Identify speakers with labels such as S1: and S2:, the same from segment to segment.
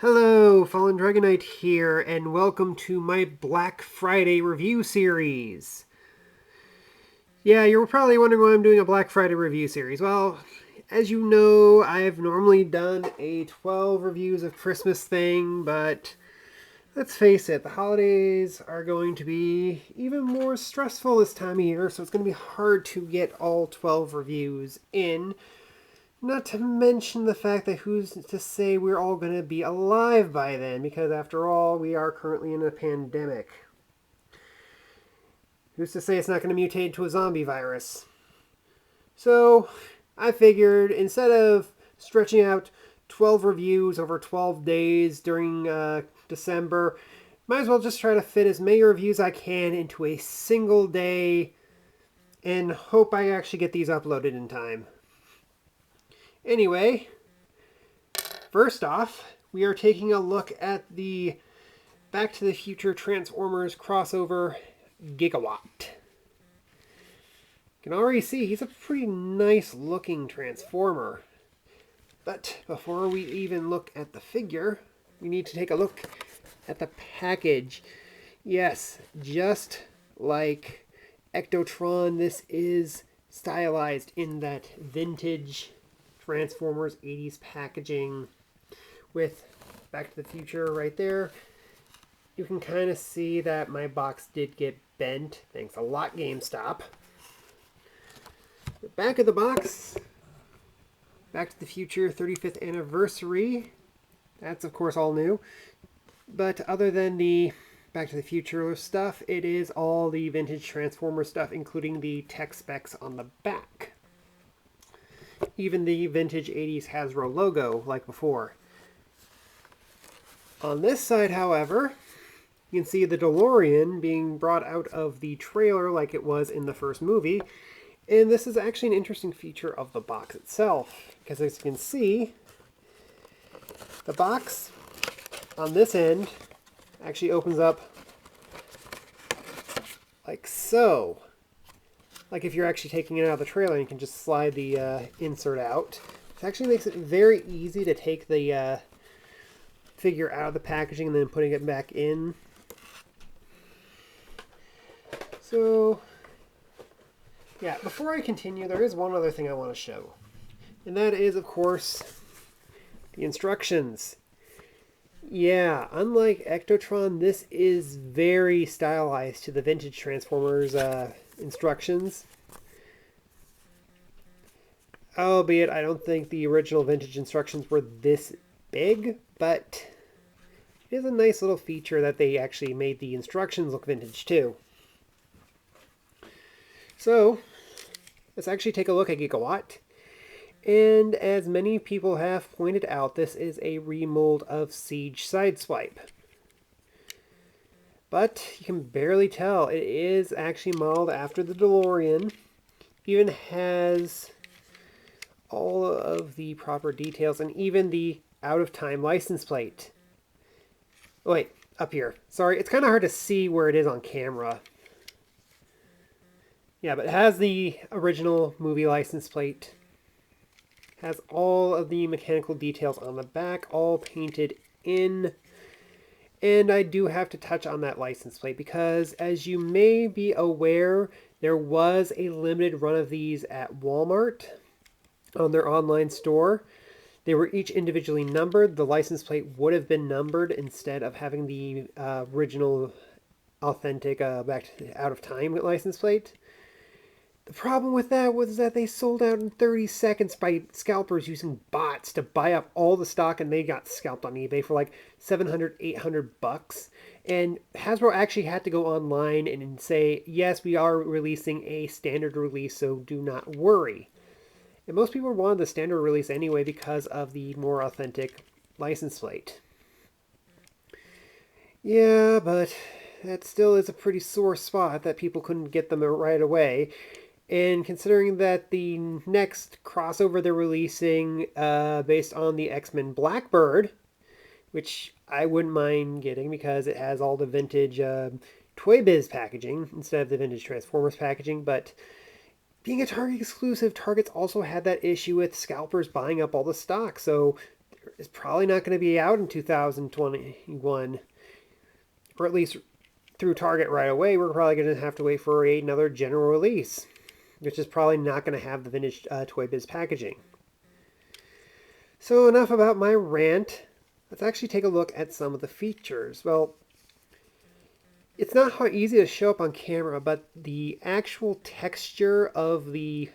S1: Hello, Fallen Dragonite here, and welcome to my Black Friday review series. Yeah, you're probably wondering why I'm doing a Black Friday review series. Well, as you know, I've normally done a 12 reviews of Christmas thing, but let's face it, the holidays are going to be even more stressful this time of year, so it's going to be hard to get all 12 reviews in. Not to mention the fact that who's to say we're all going to be alive by then, because after all, we are currently in a pandemic. Who's to say it's not going to mutate to a zombie virus? So, I figured instead of stretching out 12 reviews over 12 days during December, might as well just try to fit as many reviews I can into a single day and hope I actually get these uploaded in time. Anyway, first off, we are taking a look at the Back to the Future Transformers crossover Gigawatt. You can already see he's a pretty nice looking Transformer. But before we even look at the figure, we need to take a look at the package. Yes, just like Ectotron, this is stylized in that vintage Transformers 80s packaging with Back to the Future right there. You can kind of see that my box did get bent. Thanks a lot, GameStop. The back of the box, Back to the Future 35th anniversary. That's of course all new. But other than the Back to the Future stuff, it is all the vintage Transformer stuff, including the tech specs on the back. Even the vintage 80s Hasbro logo, like before. On this side, however, you can see the DeLorean being brought out of the trailer like it was in the first movie. And this is actually an interesting feature of the box itself, because as you can see, the box on this end actually opens up like so. Like if you're actually taking it out of the trailer, you can just slide the insert out. It actually makes it very easy to take the figure out of the packaging and then putting it back in. So, yeah, before I continue, there is one other thing I want to show. And that is, of course, the instructions. Yeah, unlike Ectotron, this is very stylized to the vintage Transformers instructions. Albeit, I don't think the original vintage instructions were this big, but it is a nice little feature that they actually made the instructions look vintage too. So, let's actually take a look at Gigawatt. And as many people have pointed out, this is a remold of Siege Sideswipe. But you can barely tell. It is actually modeled after the DeLorean. It even has all of the proper details and even the out-of-time license plate. Oh, wait, up here. Sorry, it's kind of hard to see where it is on camera. Yeah, but it has the original movie license plate. Has all of the mechanical details on the back, all painted in. And I do have to touch on that license plate because, as you may be aware, there was a limited run of these at Walmart on their online store. They were each individually numbered. The license plate would have been numbered instead of having the original, authentic, back to out of time license plate. The problem with that was that they sold out in 30 seconds by scalpers using bots to buy up all the stock, and they got scalped on eBay for like $700, $800. And Hasbro actually had to go online and say, yes, we are releasing a standard release, so do not worry. And most people wanted the standard release anyway because of the more authentic license plate. Yeah, but that still is a pretty sore spot that people couldn't get them right away. And considering that the next crossover they're releasing based on the X-Men Blackbird, which I wouldn't mind getting because it has all the vintage Toy Biz packaging instead of the vintage Transformers packaging, but being a Target exclusive, Target's also had that issue with scalpers buying up all the stock, so is probably not going to be out in 2021, or at least through Target right away. We're probably going to have to wait for another general release, which is probably not going to have the vintage Toy Biz packaging. So enough about my rant. Let's actually take a look at some of the features. Well, it's not how easy to show up on camera, but the actual texture of the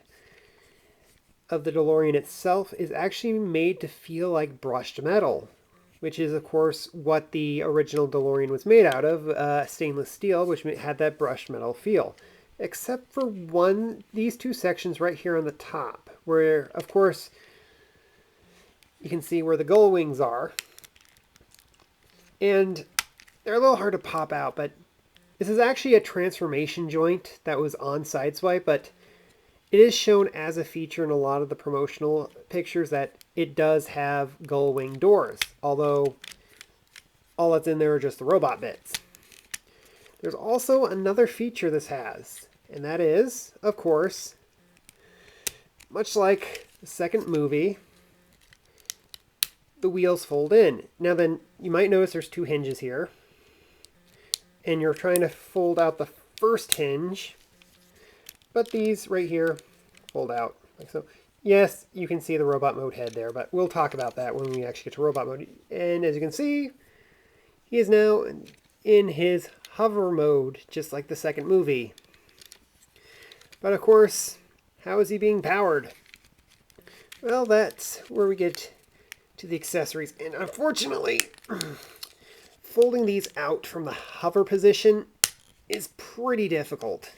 S1: DeLorean itself is actually made to feel like brushed metal, which is, of course, what the original DeLorean was made out of, stainless steel, which had that brushed metal feel. Except for these two sections right here on the top, where, of course, you can see where the gull wings are. And they're a little hard to pop out, but this is actually a transformation joint that was on Sideswipe, but it is shown as a feature in a lot of the promotional pictures that it does have gull wing doors, although all that's in there are just the robot bits. There's also another feature this has, and that is, of course, much like the second movie, the wheels fold in. Now then, you might notice there's two hinges here, and you're trying to fold out the first hinge, but these right here fold out like so. Yes, you can see the robot mode head there, but we'll talk about that when we actually get to robot mode. And as you can see, he is now in his hover mode, just like the second movie. But of course, how is he being powered? Well, that's where we get to the accessories. And unfortunately, folding these out from the hover position is pretty difficult.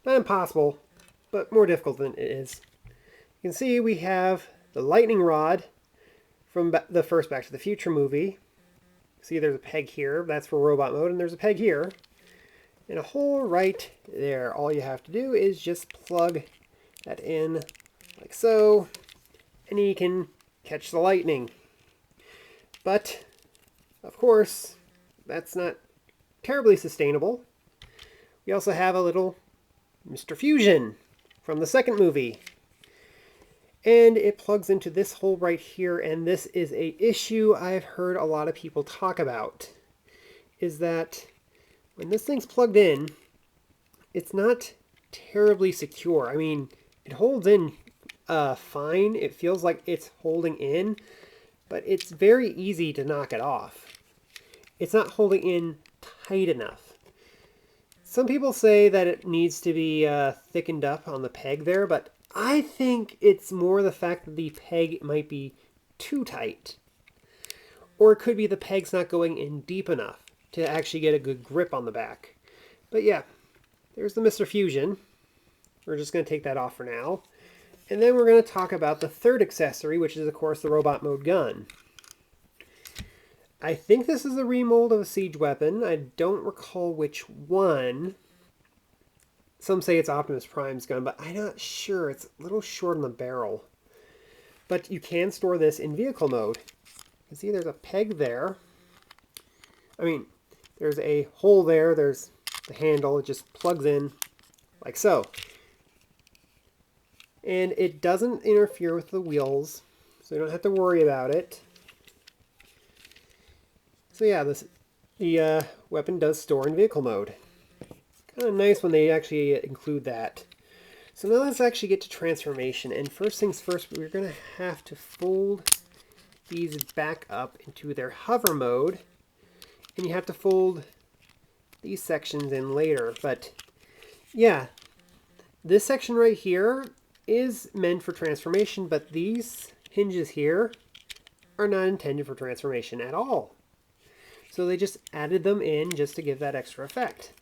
S1: Not impossible, but more difficult than it is. You can see we have the lightning rod from the first Back to the Future movie. See, there's a peg here. That's for robot mode, and there's a peg here. And a hole right there. All you have to do is just plug that in like so, and you can catch the lightning. But, of course, that's not terribly sustainable. We also have a little Mr. Fusion from the second movie. And it plugs into this hole right here, and this is an issue I've heard a lot of people talk about, is that when this thing's plugged in, it's not terribly secure. I mean, it holds in fine. It feels like it's holding in, but it's very easy to knock it off. It's not holding in tight enough. Some people say that it needs to be thickened up on the peg there, but I think it's more the fact that the peg might be too tight. Or it could be the peg's not going in deep enough to actually get a good grip on the back. But yeah, there's the Mr. Fusion. We're just going to take that off for now. And then we're going to talk about the third accessory, which is, of course, the robot mode gun. I think this is a remold of a siege weapon. I don't recall which one. Some say it's Optimus Prime's gun, but I'm not sure. It's a little short on the barrel. But you can store this in vehicle mode. You can see there's a peg there. I mean, there's a hole there. There's the handle. It just plugs in like so. And it doesn't interfere with the wheels, so you don't have to worry about it. So yeah, the weapon does store in vehicle mode. Kind of nice when they actually include that. So now let's actually get to transformation. And first things first, we're going to have to fold these back up into their hover mode. And you have to fold these sections in later. But yeah, this section right here is meant for transformation, but these hinges here are not intended for transformation at all. So they just added them in just to give that extra effect.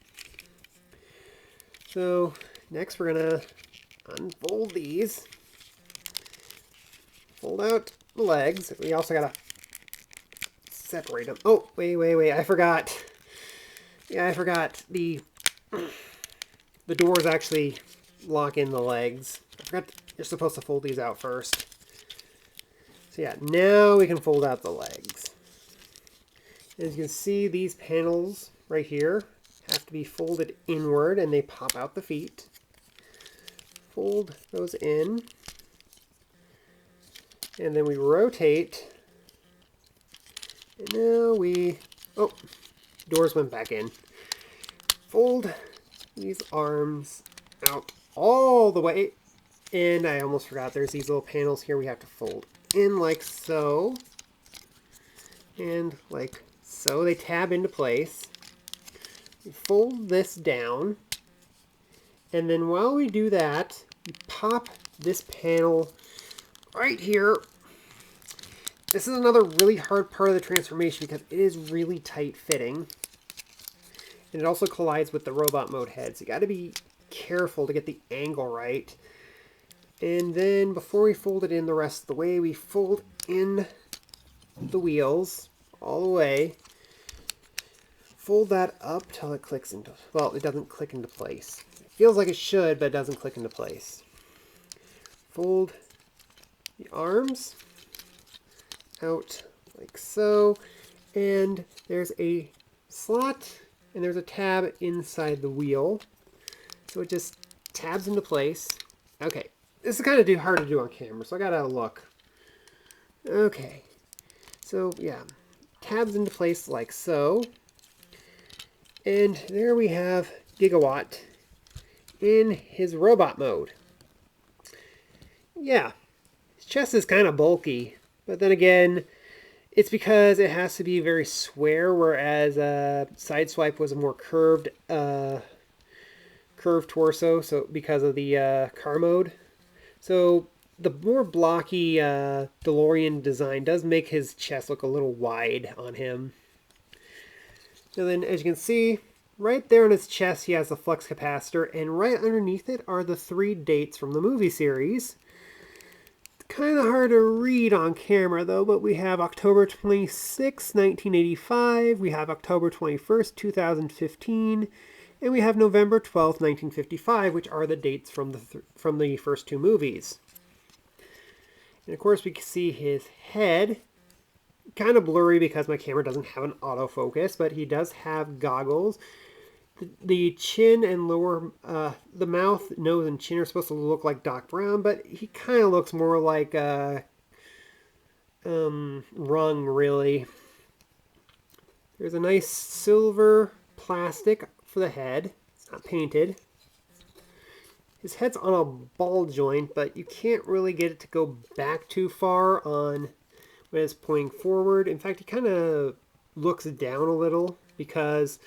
S1: So next we're going to unfold these. Fold out the legs. We also got to separate them. Oh, wait. I forgot. Yeah, I forgot. The doors actually lock in the legs. I forgot you're supposed to fold these out first. So yeah, now we can fold out the legs. As you can see, these panels right here have to be folded inward and they pop out the feet. Fold those in. And then we rotate. And now we, oh, doors went back in. Fold these arms out all the way. And I almost forgot there's these little panels here we have to fold in like so. And like so. They tab into place. We fold this down. And then while we do that, we pop this panel right here. This is another really hard part of the transformation because it is really tight fitting. And it also collides with the robot mode head. So you got to be careful to get the angle right. And then before we fold it in the rest of the way, we fold in the wheels all the way. Fold that up till it clicks into, well, it doesn't click into place. It feels like it should, but it doesn't click into place. Fold the arms out like so. And there's a slot and there's a tab inside the wheel. So it just tabs into place. Okay, this is kind of hard to do on camera, so I gotta look. Okay, so yeah, tabs into place like so. And there we have Gigawatt in his robot mode. Yeah, his chest is kind of bulky, but then again, it's because it has to be very square, whereas Sideswipe was a more curved torso, so because of the car mode. So the more blocky DeLorean design does make his chest look a little wide on him. And then as you can see, right there on his chest he has the flux capacitor, and right underneath it are the 3 dates from the movie series. Kind of hard to read on camera though, but we have October 26, 1985, we have October 21st, 2015, and we have November 12th, 1955, which are the dates from the first 2 movies. And of course we can see his head, kind of blurry because my camera doesn't have an autofocus, but he does have goggles. The chin and lower, the mouth, nose, and chin are supposed to look like Doc Brown, but he kind of looks more like Rung, really. There's a nice silver plastic for the head. It's not painted. His head's on a ball joint, but you can't really get it to go back too far on when it's pointing forward. In fact, he kind of looks down a little because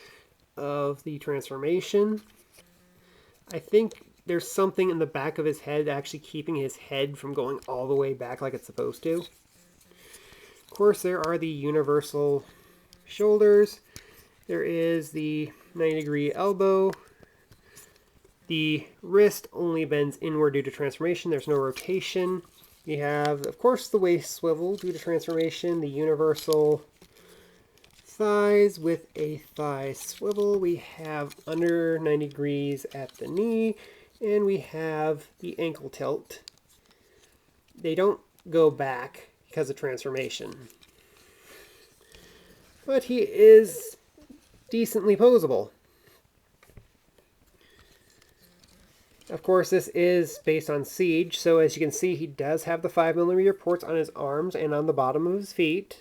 S1: of the transformation. I think there's something in the back of his head actually keeping his head from going all the way back like it's supposed to. Of course, there are the universal shoulders. There is the 90-degree elbow. The wrist only bends inward due to transformation. There's no rotation. You have, of course, the waist swivel due to transformation, the universal thighs with a thigh swivel. We have under 90 degrees at the knee, and we have the ankle tilt. They don't go back because of transformation. But he is decently posable. Of course, this is based on Siege, so as you can see, he does have the 5mm ports on his arms and on the bottom of his feet.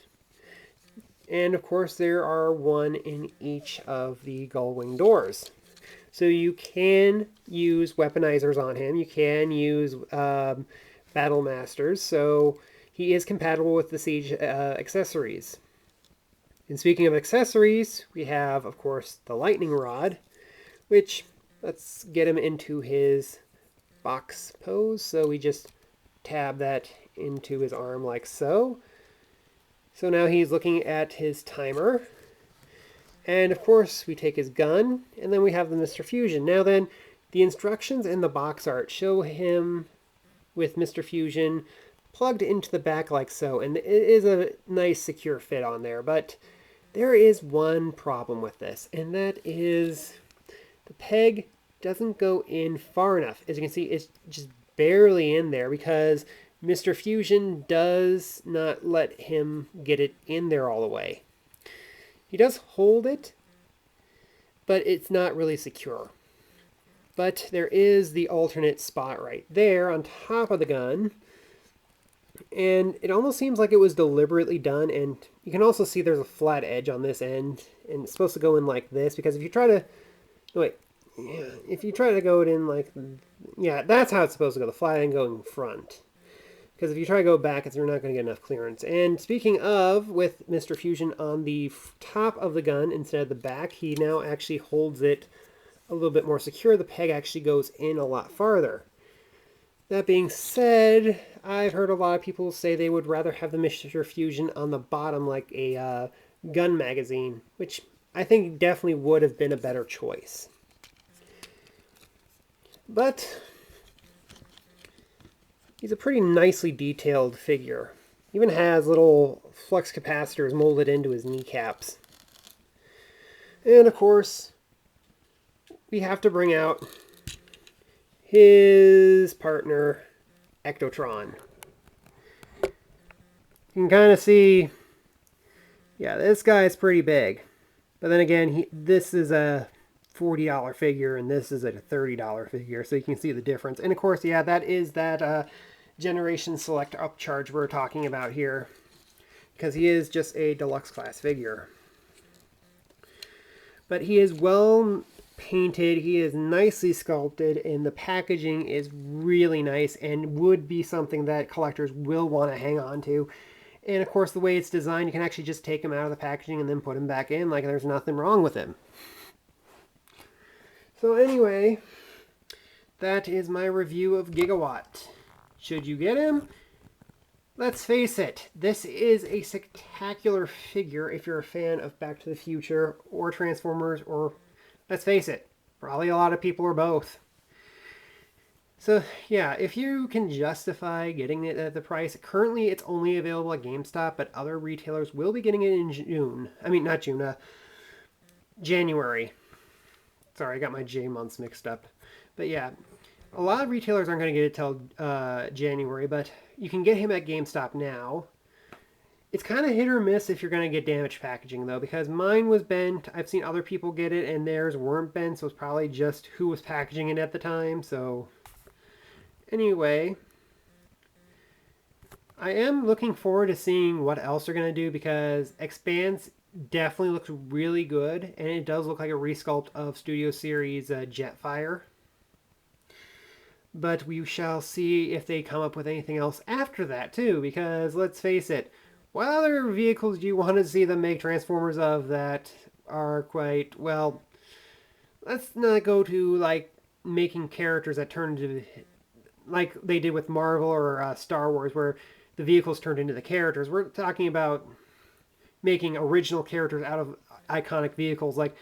S1: And of course, there are 1 in each of the gull wing doors. So you can use weaponizers on him. You can use battle masters. So he is compatible with the Siege accessories. And speaking of accessories, we have, of course, the lightning rod, which, let's get him into his box pose. So we just tab that into his arm like so. So now he's looking at his timer. And of course, we take his gun, and then we have the Mr. Fusion. Now then, the instructions in the box art show him with Mr. Fusion plugged into the back like so. And it is a nice secure fit on there, but there is one problem with this, and that is the peg doesn't go in far enough. As you can see, it's just barely in there because Mr. Fusion does not let him get it in there all the way. He does hold it, but it's not really secure. But there is the alternate spot right there on top of the gun. And it almost seems like it was deliberately done, and you can also see there's a flat edge on this end, and it's supposed to go in like this, because if you try to, wait, yeah, if you try to go it in like, yeah, that's how it's supposed to go, the flat end going front. Because if you try to go back, you're not going to get enough clearance. And speaking of, with Mr. Fusion on the top of the gun instead of the back, he now actually holds it a little bit more secure. The peg actually goes in a lot farther. That being said, I've heard a lot of people say they would rather have the Mr. Fusion on the bottom like a gun magazine, which I think definitely would have been a better choice. But he's a pretty nicely detailed figure. Even has little flux capacitors molded into his kneecaps. And of course, we have to bring out his partner, Ectotron. You can kind of see, yeah, this guy is pretty big. But then again, this is a $40 figure, and this is a $30 figure, so you can see the difference. And of course, yeah, that is that Generation Select upcharge we're talking about here, because he is just a deluxe class figure. But he is well painted, he is nicely sculpted, and the packaging is really nice and would be something that collectors will want to hang on to. And of course, the way it's designed, you can actually just take him out of the packaging and then put him back in like there's nothing wrong with him. So anyway, that is my review of Gigawatt. Should you get him? Let's face it, this is a spectacular figure if you're a fan of Back to the Future or Transformers, or, let's face it, probably a lot of people are both. So yeah, if you can justify getting it at the price, currently it's only available at GameStop, but other retailers will be getting it in June. I mean, not June, January. Sorry, I got my J months mixed up. But yeah, a lot of retailers aren't going to get it till January, but you can get him at GameStop now. It's kind of hit or miss if you're going to get damaged packaging, though, because mine was bent. I've seen other people get it, and theirs weren't bent, so it's probably just who was packaging it at the time. So anyway, I am looking forward to seeing what else they're going to do, because Expanse definitely looks really good, and it does look like a resculpt of Studio Series Jetfire. But we shall see if they come up with anything else after that, too, because let's face it, what other vehicles do you want to see them make Transformers of that are quite, well, let's not go to, like, making characters that turn into, like they did with Marvel or Star Wars, where the vehicles turned into the characters. We're talking about making original characters out of iconic vehicles. Like,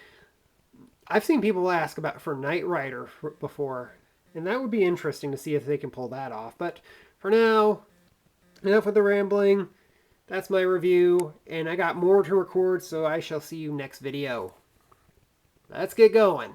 S1: I've seen people ask about for Knight Rider before, and that would be interesting to see if they can pull that off. But for now, enough with the rambling. That's my review, and I got more to record, so I shall see you next video. Let's get going.